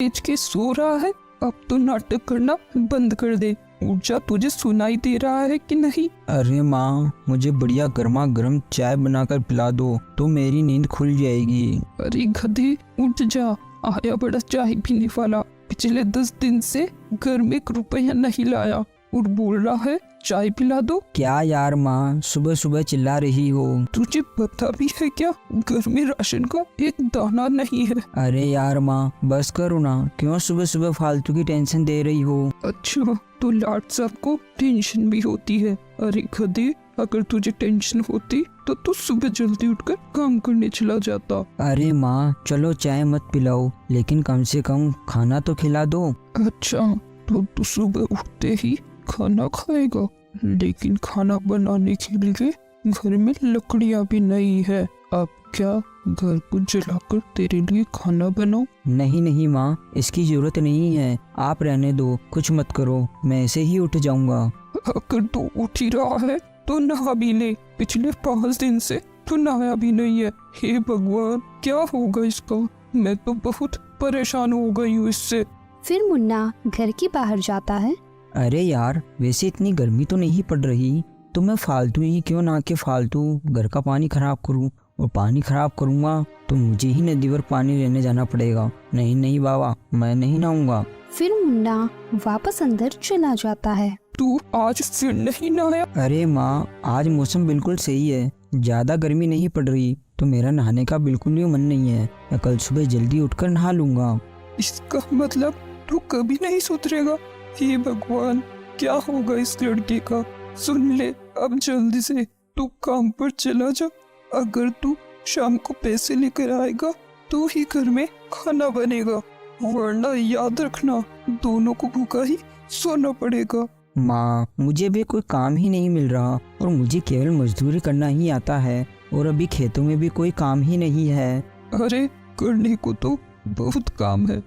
तेज के सो रहा है। अब तो नाटक करना बंद कर दे। उठ जा, तुझे सुनाई दे रहा है कि नहीं? अरे माँ, मुझे बढ़िया गर्मा गर्म चाय बनाकर पिला दो तो मेरी नींद खुल जाएगी। अरे गधे, उठ जा। आया बड़ा चाय पीने वाला, पिछले 10 दिन से घर में 1 रुपया नहीं लाया और बोल रहा है चाय पिला दो। क्या यार माँ, सुबह सुबह चिल्ला रही हो? तुझे पता भी है क्या, घर में राशन का एक दाना नहीं है। अरे यार माँ, बस करो ना, क्यों सुबह सुबह फालतू की टेंशन दे रही हो? अच्छा, तो लाट साहब को टेंशन भी होती है। अरे गधे, अगर तुझे टेंशन होती तो तू सुबह जल्दी उठकर काम करने चला जाता। अरे माँ, चलो चाय मत पिलाओ, लेकिन कम से कम खाना तो खिला दो। अच्छा, तो तू सुबह उठते ही खाना खाएगा, लेकिन खाना बनाने के लिए घर में लकड़ियाँ भी नहीं है। अब क्या घर को जलाकर तेरे लिए खाना बनाऊं? नहीं नहीं माँ, इसकी जरूरत नहीं है, आप रहने दो, कुछ मत करो, मैं ऐसे ही उठ जाऊंगा। अगर तू उठ ही रहा है तो नहा भी ले। पिछले 5 दिन से तू नहाया भी नहीं है। हे भगवान, क्या होगा इसका? मैं तो बहुत परेशान हो गई हूँ इससे। फिर मुन्ना घर के बाहर जाता है। अरे यार, वैसे इतनी गर्मी तो नहीं पड़ रही, तो मैं फालतू ही क्यों ना के फालतू घर का पानी खराब करूं, और पानी खराब करूंगा तो मुझे ही नदी पर पानी लेने जाना पड़ेगा। नहीं नहीं बाबा, मैं नहीं नहाऊंगा। फिर मुन्ना वापस अंदर चला जाता है। तू आज फिर नहीं नहाया? अरे माँ, आज मौसम बिल्कुल सही है, ज्यादा गर्मी नहीं पड़ रही, तो मेरा नहाने का बिल्कुल भी मन नहीं है। मैं कल सुबह जल्दी उठकर नहा लूंगा। इसका मतलब तू कभी नहीं सुधरेगा। हे भगवान, क्या होगा इस लड़के का? सुन ले, अब जल्दी से तू काम पर चला जा। अगर तू शाम को पैसे लेकर आएगा तो ही घर में खाना बनेगा, वरना याद रखना दोनों को भूखा ही सोना पड़ेगा। माँ, मुझे भी कोई काम ही नहीं मिल रहा और मुझे केवल मजदूरी करना ही आता है, और अभी खेतों में भी कोई काम ही नहीं है। अरे करने को तो बहुत काम है,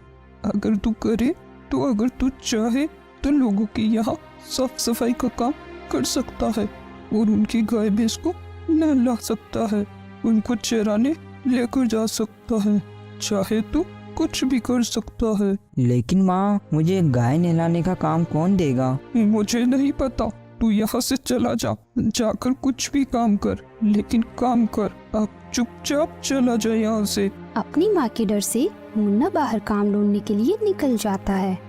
अगर तू करे तो। अगर तू चाहे तो लोगों के यहाँ साफ सफाई का काम कर सकता है और उनकी गाय भैंस को नहला सकता है, उनको चराने लेकर जा सकता है। चाहे तो कुछ भी कर सकता है। लेकिन माँ, मुझे गाय नहलाने का काम कौन देगा? मुझे नहीं पता, तू यहाँ से चला जा, जाकर कुछ भी काम कर, लेकिन काम कर। अब चुपचाप चला जा यहाँ से। अपनी माँ के डर से मुन्ना बाहर काम ढूंढने के लिए निकल जाता है।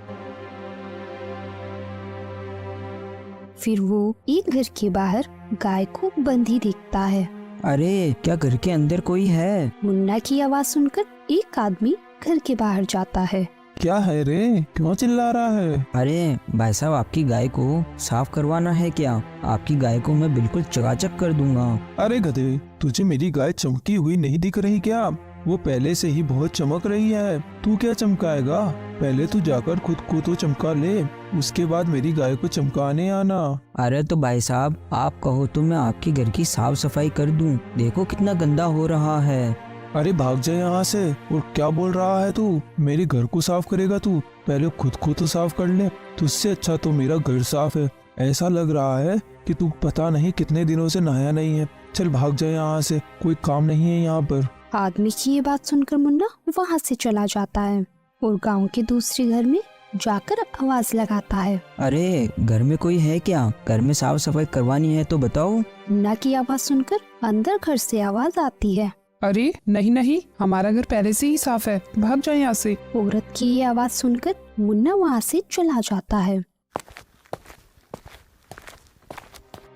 फिर वो एक घर के बाहर गाय को बंधी देखता है। अरे, क्या घर के अंदर कोई है? मुन्ना की आवाज सुनकर एक आदमी घर के बाहर जाता है। क्या है रे, क्यों चिल्ला रहा है? अरे भाई साहब, आपकी गाय को साफ करवाना है क्या? आपकी गाय को मैं बिल्कुल चकाचक कर दूंगा। अरे गधे, तुझे मेरी गाय चमकी हुई नहीं दिख रही क्या? वो पहले से ही बहुत चमक रही है, तू क्या चमकाएगा? पहले तू जाकर खुद को तो चमका ले, उसके बाद मेरी गाय को चमकाने आना। अरे तो भाई साहब, आप कहो तो मैं आपके घर की साफ सफाई कर दूं, देखो कितना गंदा हो रहा है। अरे भाग जा यहाँ से। और क्या बोल रहा है तू? मेरे घर को साफ करेगा तू? पहले खुद को तो साफ कर ले, तुझसे अच्छा तो मेरा घर साफ है। ऐसा लग रहा है कि तू पता नहीं कितने दिनों से नहाया नहीं है। चल भाग जा यहाँ से, कोई काम नहीं है यहाँ पर। आदमी की ये बात सुनकर मुन्ना वहाँ से चला जाता है और गांव के दूसरे घर में जाकर आवाज लगाता है। अरे, घर में कोई है क्या? घर में साफ सफाई करवानी है तो बताओ। मुन्ना की आवाज सुनकर अंदर घर से आवाज आती है। अरे नहीं नहीं, हमारा घर पहले से ही साफ है, भाग जाए यहाँ से। औरत की ये आवाज सुनकर मुन्ना वहाँ से चला जाता है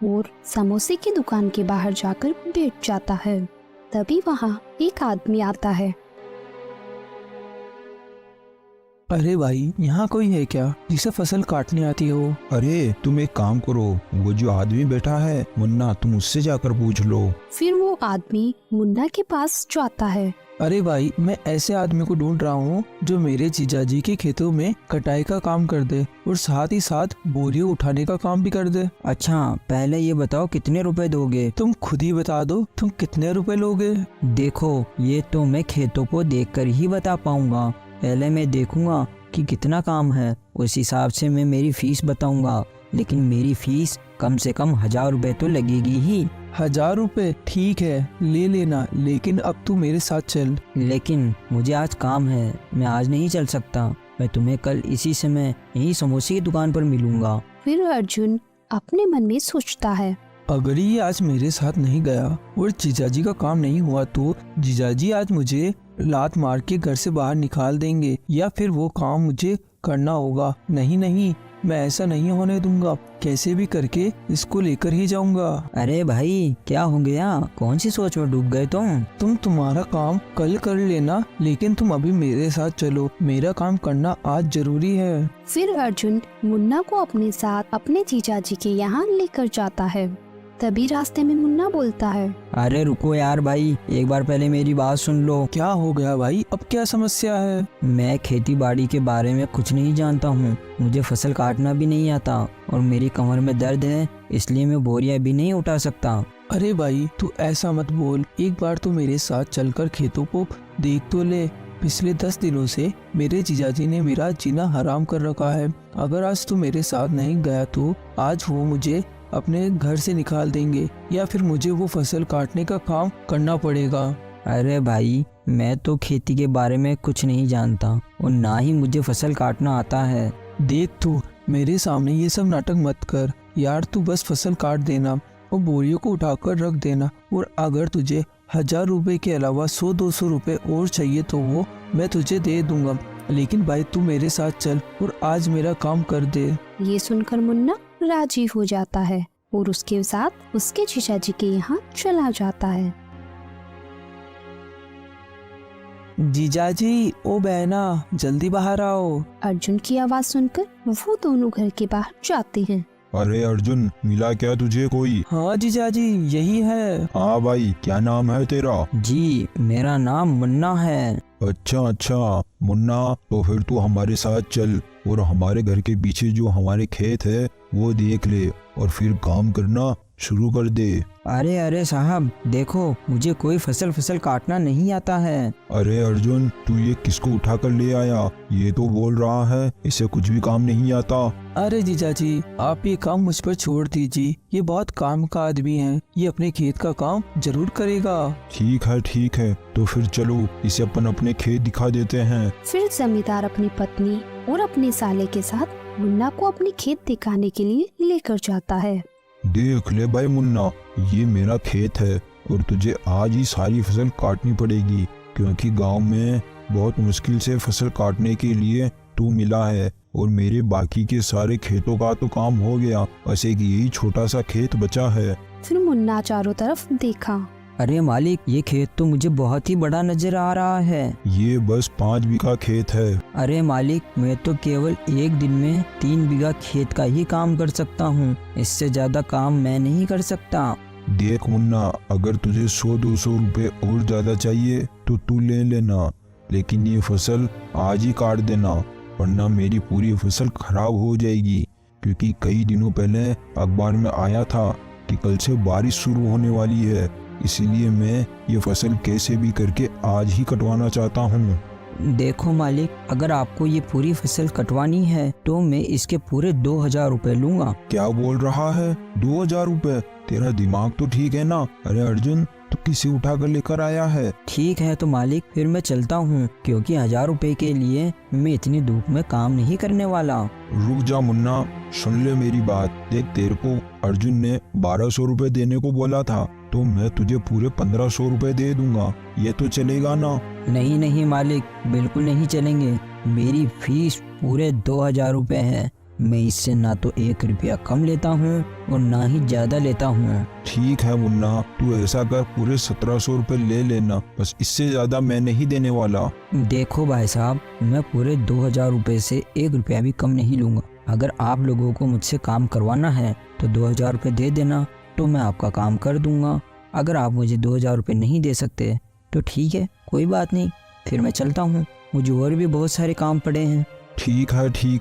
और समोसे की दुकान के बाहर जाकर बैठ जाता है। तभी वहाँ एक आदमी आता है। अरे भाई, यहाँ कोई है क्या जिसे फसल काटनी आती हो? अरे तुम एक काम करो, वो जो आदमी बैठा है मुन्ना, तुम उससे जाकर पूछ लो। फिर वो आदमी मुन्ना के पास जाता है। अरे भाई, मैं ऐसे आदमी को ढूंढ रहा हूँ जो मेरे जीजाजी के खेतों में कटाई का काम कर दे और साथ ही साथ बोरियों उठाने का काम भी कर दे। अच्छा, पहले ये बताओ कितने रुपए दोगे? तुम खुद ही बता दो, तुम कितने रुपए लोगे? देखो, ये तो मैं खेतों को देखकर ही बता पाऊंगा। पहले मैं देखूंगा कि कितना काम है, उस हिसाब से मैं मेरी फीस बताऊंगा, लेकिन मेरी फीस कम से कम 1000 रुपए तो लगेगी ही। 1000 रुपए? ठीक है, ले लेना, लेकिन अब तू मेरे साथ चल। लेकिन मुझे आज काम है, मैं आज नहीं चल सकता। मैं तुम्हें कल इसी समय यही समोसे की दुकान पर मिलूंगा। फिर अर्जुन अपने मन में सोचता है, अगर ये आज मेरे साथ नहीं गया और जीजाजी का काम नहीं हुआ तो जीजाजी आज मुझे लात मार के घर से बाहर निकाल देंगे या फिर वो काम मुझे करना होगा। नहीं नहीं, मैं ऐसा नहीं होने दूंगा, कैसे भी करके इसको लेकर ही जाऊंगा। अरे भाई क्या हो गया, कौन सी सोच में डूब गए तुम? तुम्हारा काम कल कर लेना, लेकिन तुम अभी मेरे साथ चलो, मेरा काम करना आज जरूरी है। फिर अर्जुन मुन्ना को अपने साथ अपने जीजाजी के यहाँ लेकर जाता है। तभी रास्ते में मुन्ना बोलता है, अरे रुको यार भाई, एक बार पहले मेरी बात सुन लो। क्या हो गया भाई, अब क्या समस्या है? मैं खेती बाड़ी के बारे में कुछ नहीं जानता हूँ, मुझे फसल काटना भी नहीं आता और मेरी कमर में दर्द है, इसलिए मैं बोरियां भी नहीं उठा सकता। अरे भाई तू ऐसा मत बोल, एक बार तो मेरे साथ चलकर खेतों को देख तो ले। पिछले 10 दिनों से मेरे जीजाजी ने मेरा जीना हराम कर रखा है। अगर आज तू मेरे साथ नहीं गया तो आज वो मुझे अपने घर से निकाल देंगे या फिर मुझे वो फसल काटने का काम करना पड़ेगा। अरे भाई मैं तो खेती के बारे में कुछ नहीं जानता और ना ही मुझे फसल काटना आता है। देख तू मेरे सामने ये सब नाटक मत कर यार, तू बस फसल काट देना और बोरियों को उठाकर रख देना, और अगर तुझे 1000 रुपए के अलावा 100-200 रुपए और चाहिए तो वो मैं तुझे दे दूंगा, लेकिन भाई तू मेरे साथ चल और आज मेरा काम कर दे। ये सुनकर मुन्ना राजी हो जाता है और उसके साथ उसके जीजाजी के यहाँ चला जाता है। जीजाजी ओ बहना जल्दी बाहर आओ। अर्जुन की आवाज सुनकर वो दोनों घर के बाहर जाते हैं। अरे अर्जुन, मिला क्या तुझे कोई? हाँ जीजाजी यही है। हाँ भाई, क्या नाम है तेरा? जी मेरा नाम मुन्ना है। अच्छा मुन्ना, तो फिर तू हमारे साथ चल और हमारे घर के पीछे जो हमारे खेत है वो देख ले और फिर काम करना शुरू कर दे। अरे साहब देखो, मुझे कोई फसल काटना नहीं आता है। अरे अर्जुन, तू ये किसको उठा कर ले आया? ये तो बोल रहा है इसे कुछ भी काम नहीं आता। अरे जीजाजी आप ये काम मुझ पर छोड़ दीजिए, ये बहुत काम का आदमी है, ये अपने खेत का काम जरूर करेगा। ठीक है, तो फिर चलो इसे अपन अपने खेत दिखा देते हैं। फिर जमींदार अपनी पत्नी और अपने साले के साथ मुन्ना को अपने खेत दिखाने के लिए लेकर जाता है। देख ले भाई मुन्ना, ये मेरा खेत है और तुझे आज ही सारी फसल काटनी पड़ेगी, क्योंकि गांव में बहुत मुश्किल से फसल काटने के लिए तू मिला है और मेरे बाकी के सारे खेतों का तो काम हो गया, ऐसे कि यही छोटा सा खेत बचा है। फिर मुन्ना चारों तरफ देखा। अरे मालिक, ये खेत तो मुझे बहुत ही बड़ा नजर आ रहा है। ये बस 5 बीघा खेत है। अरे मालिक, मैं तो केवल एक दिन में 3 बीघा खेत का ही काम कर सकता हूँ, इससे ज्यादा काम मैं नहीं कर सकता। देख मुन्ना, अगर तुझे 100-200 रुपए और ज्यादा चाहिए तो तू ले लेना, लेकिन ये फसल आज ही काट देना, वरना मेरी पूरी फसल खराब हो जाएगी। क्योंकि कई दिनों पहले अखबार में आया था कि कल से बारिश शुरू होने वाली है, इसीलिए मैं ये फसल कैसे भी करके आज ही कटवाना चाहता हूँ। देखो मालिक, अगर आपको ये पूरी फसल कटवानी है तो मैं इसके पूरे 2000 रुपए लूंगा। क्या बोल रहा है? 2000 रुपए? तेरा दिमाग तो ठीक है ना? अरे अर्जुन, तू किसे उठा कर लेकर आया है? ठीक है तो मालिक, फिर मैं चलता हूँ, क्योंकि 1000 रुपए के लिए मैं इतनी धूप में काम नहीं करने वाला। रुक जा मुन्ना, सुन ले मेरी बात। देख, तेरे को अर्जुन ने 1200 रुपए देने को बोला था, तो मैं तुझे पूरे 1500 रुपए दे दूंगा। ये तो चलेगा ना? नहीं मालिक, बिल्कुल नहीं चलेंगे। मेरी फीस पूरे 2000 रुपए है। मैं इससे ना तो 1 रुपया कम लेता हूँ और ना ही ज्यादा लेता हूँ। ठीक है मुन्ना, तू ऐसा कर, पूरे 1700 रुपए ले लेना, बस इससे ज्यादा मैं नहीं देने वाला। देखो भाई साहब, मैं पूरे 2000 रुपए से 1 रुपया भी कम नहीं लूंगा। अगर आप लोगों को मुझसे काम करवाना है तो 2000 रुपये दे देना, तो मैं आपका काम कर दूंगा। अगर आप मुझे 2000 रुपये नहीं दे सकते तो ठीक है, कोई बात नहीं, फिर मैं चलता हूँ, मुझे और भी बहुत सारे काम पड़े हैं। ठीक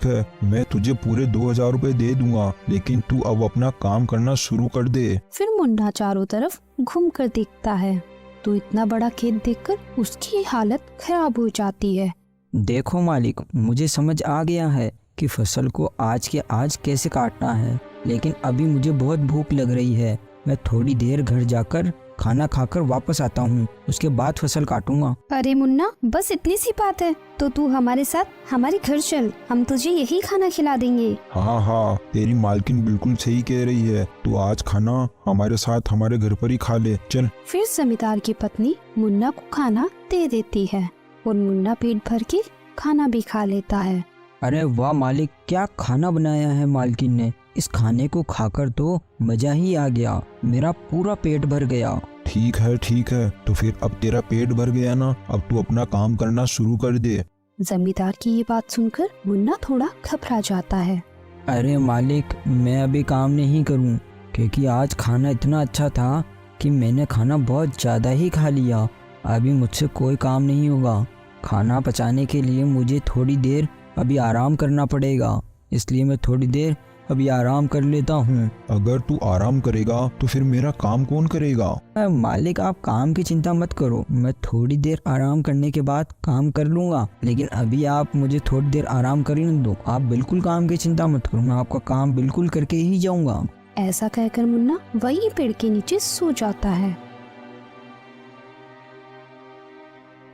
है, मैं तुझे पूरे 2000 रुपए दे दूंगा, लेकिन तू अब अपना काम करना शुरू कर दे। फिर मुन्ना चारों तरफ घूमकर देखता है तो इतना बड़ा खेत देखकर उसकी हालत खराब हो जाती है। देखो मालिक, मुझे समझ आ गया है कि फसल को आज के आज कैसे काटना है, लेकिन अभी मुझे बहुत भूख लग रही है। मैं थोड़ी देर घर जाकर खाना खाकर वापस आता हूँ, उसके बाद फसल काटूंगा। अरे मुन्ना, बस इतनी सी बात है तो तू हमारे साथ हमारे घर चल, हम तुझे यही खाना खिला देंगे। हाँ हाँ, तेरी मालकिन बिल्कुल सही कह रही है, तू आज खाना हमारे साथ हमारे घर पर ही खा ले, चल। फिर जमींदार की पत्नी मुन्ना को खाना दे देती है और मुन्ना पेट भर के खाना भी खा लेता है। अरे वाह मालिक, क्या खाना बनाया है मालकिन ने। इस खाने को खाकर तो मजा ही आ गया, मेरा पूरा पेट भर गया। ठीक है, तो फिर अब तेरा पेट भर गया ना, अब तू अपना काम करना शुरू कर दे। जमींदार की ये बात सुनकर मुन्ना थोड़ा घबरा जाता है। अरे मालिक, मैं अभी काम नहीं करूं, क्योंकि आज खाना इतना अच्छा था कि मैंने खाना बहुत ज़्यादा ही खा लिया। अभी मुझसे कोई काम नहीं होगा। खाना पचाने के लिए मुझे थोड़ी देर अभी आराम करना पड़ेगा, इसलिए मैं थोड़ी देर अभी आराम कर लेता हूँ। अगर तू आराम करेगा तो फिर मेरा काम कौन करेगा? मालिक, आप काम की चिंता मत करो, मैं थोड़ी देर आराम करने के बाद काम कर लूँगा, लेकिन अभी आप मुझे थोड़ी देर आराम करने दो। आप बिल्कुल काम की चिंता मत करो, मैं आपका काम बिल्कुल करके ही जाऊँगा। ऐसा कहकर मुन्ना वही पेड़ के नीचे सो जाता है।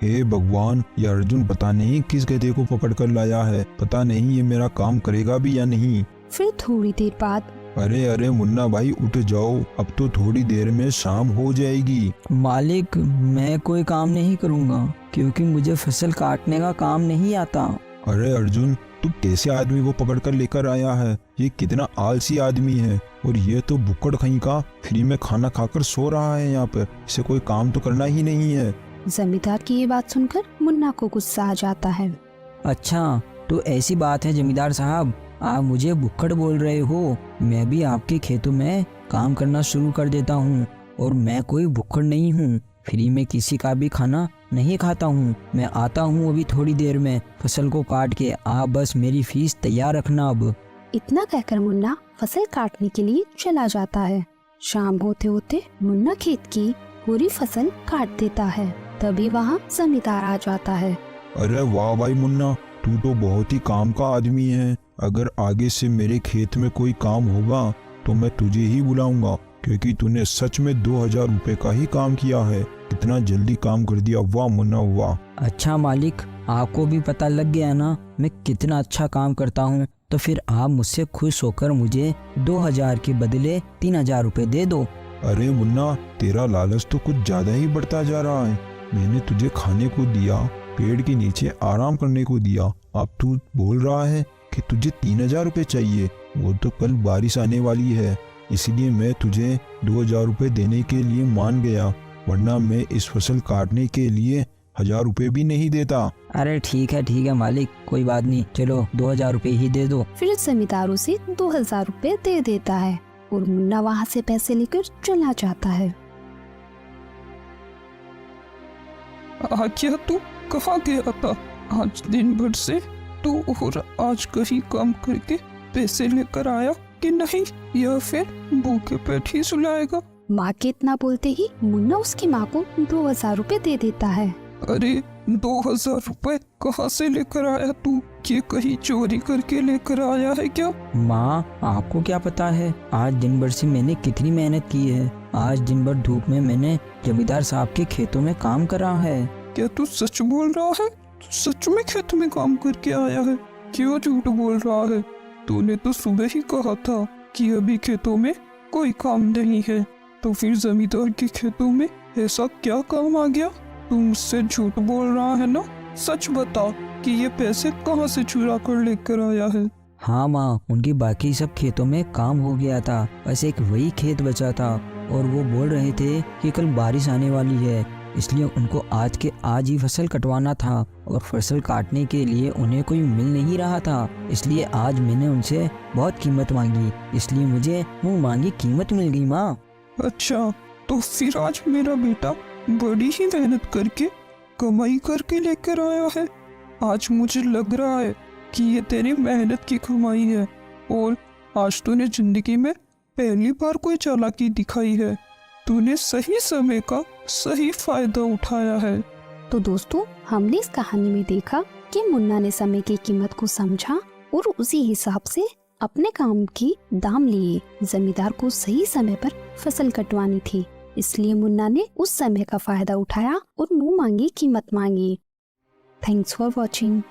हे भगवान, ये अर्जुन पता नहीं किस गधे को पकड़ कर लाया है, पता नहीं ये मेरा काम करेगा भी या नहीं। फिर थोड़ी देर बाद अरे मुन्ना भाई, उठ जाओ, अब तो थोड़ी देर में शाम हो जाएगी। मालिक, मैं कोई काम नहीं करूँगा, क्योंकि मुझे फसल काटने का काम नहीं आता। अरे अर्जुन, तू कैसे आदमी को पकड़ कर लेकर आया है? ये कितना आलसी आदमी है, और ये तो बुक्कड़ कहीं का फ्री में खाना खाकर सो रहा है यहाँ पर, इसे कोई काम तो करना ही नहीं है। जमींदार की ये बात सुनकर मुन्ना को गुस्सा आ जाता है। अच्छा, तो ऐसी बात है जमींदार साहब, आप मुझे बुक्कड़ बोल रहे हो? मैं भी आपके खेतों में काम करना शुरू कर देता हूँ, और मैं कोई बुक्कड़ नहीं हूँ, फ्री में किसी का भी खाना नहीं खाता हूँ। मैं आता हूँ अभी थोड़ी देर में फसल को काट के, आप बस मेरी फीस तैयार रखना अब। इतना कहकर मुन्ना फसल काटने के लिए चला जाता है। शाम होते होते मुन्ना खेत की पूरी फसल काट देता है। तभी वहाँ जमींदार आ जाता है। अरे वाह भाई मुन्ना, तू तो बहुत ही काम का आदमी है। अगर आगे से मेरे खेत में कोई काम होगा तो मैं तुझे ही बुलाऊंगा, क्योंकि तूने सच में 2000 रुपए का ही काम किया है। इतना जल्दी काम कर दिया, वाह मुन्ना वाह। अच्छा मालिक, आपको भी पता लग गया ना मैं कितना अच्छा काम करता हूँ, तो फिर आप मुझसे खुश होकर मुझे 2000 के बदले 3000 रुपए दे दो। अरे मुन्ना, तेरा लालच तो कुछ ज्यादा ही बढ़ता जा रहा है। मैंने तुझे खाने को दिया, पेड़ के नीचे आराम करने को दिया, अब तू बोल रहा है कि तुझे 3000 रुपए चाहिए। वो तो कल बारिश आने वाली है, इसलिए मैं तुझे 2000 रुपए देने के लिए मान गया, वरना मैं इस फसल काटने के लिए 1000 रुपए भी नहीं देता। अरे ठीक है मालिक, कोई बात नहीं, चलो 2000 रुपए ही दे दो। फिर जमींदार उसे 2000 रुपए दे देता है और मुन्ना वहाँ से पैसे लेकर चला जाता है। क्या तू कहाँ गया था? आज दिन भर से तू और आज कहीं काम करके पैसे लेकर आया कि नहीं, या फिर भूखे पेट ही सुलाएगा? माँ के इतना बोलते ही मुन्ना उसकी माँ को 2000 रुपए दे देता है। अरे 2000 रुपए कहाँ से लेकर आया तू? ये कहीं चोरी करके लेकर आया है क्या? माँ, आपको क्या पता है आज दिन भर से मैंने कितनी मेहनत की है। आज दिन भर धूप में मैंने जमींदार साहब के खेतों में काम करा है। क्या तू सच बोल रहा है? तू सच में खेत में काम करके आया है? क्यों झूठ बोल रहा है? तूने तो सुबह ही कहा था कि अभी खेतों में कोई काम नहीं है, तो फिर जमींदार के खेतों में ऐसा क्या काम आ गया? तू मुझसे झूठ बोल रहा है ना? सच बता कि ये पैसे कहाँ से चुरा कर लेकर आया है? हाँ माँ, उनकी बाकी सब खेतों में काम हो गया था, बस एक वही खेत बचा था, और वो बोल रहे थे कि कल बारिश आने वाली है, इसलिए उनको आज के आज ही फसल कटवाना था, और फसल काटने के लिए उन्हें कोई मिल नहीं रहा था, इसलिए आज मैंने उनसे बहुत कीमत मांगी, इसलिए मुझे मुंह मांगी कीमत मिल गई माँ। अच्छा, तो फिर आज मेरा बेटा बड़ी ही मेहनत करके कमाई करके लेकर आया है। आज मुझे लग रहा है कि ये तेरी मेहनत की कमाई है, और आज तूने जिंदगी में पहली बार कोई चालाकी दिखाई है। तूने सही समय का सही फायदा उठाया है। तो दोस्तों, हमने इस कहानी में देखा कि मुन्ना ने समय की कीमत को समझा और उसी हिसाब से अपने काम की दाम लिए। जमींदार को सही समय पर फसल कटवानी थी, इसलिए मुन्ना ने उस समय का फायदा उठाया और मुंह मांगी कीमत मांगी। Thanks for watching.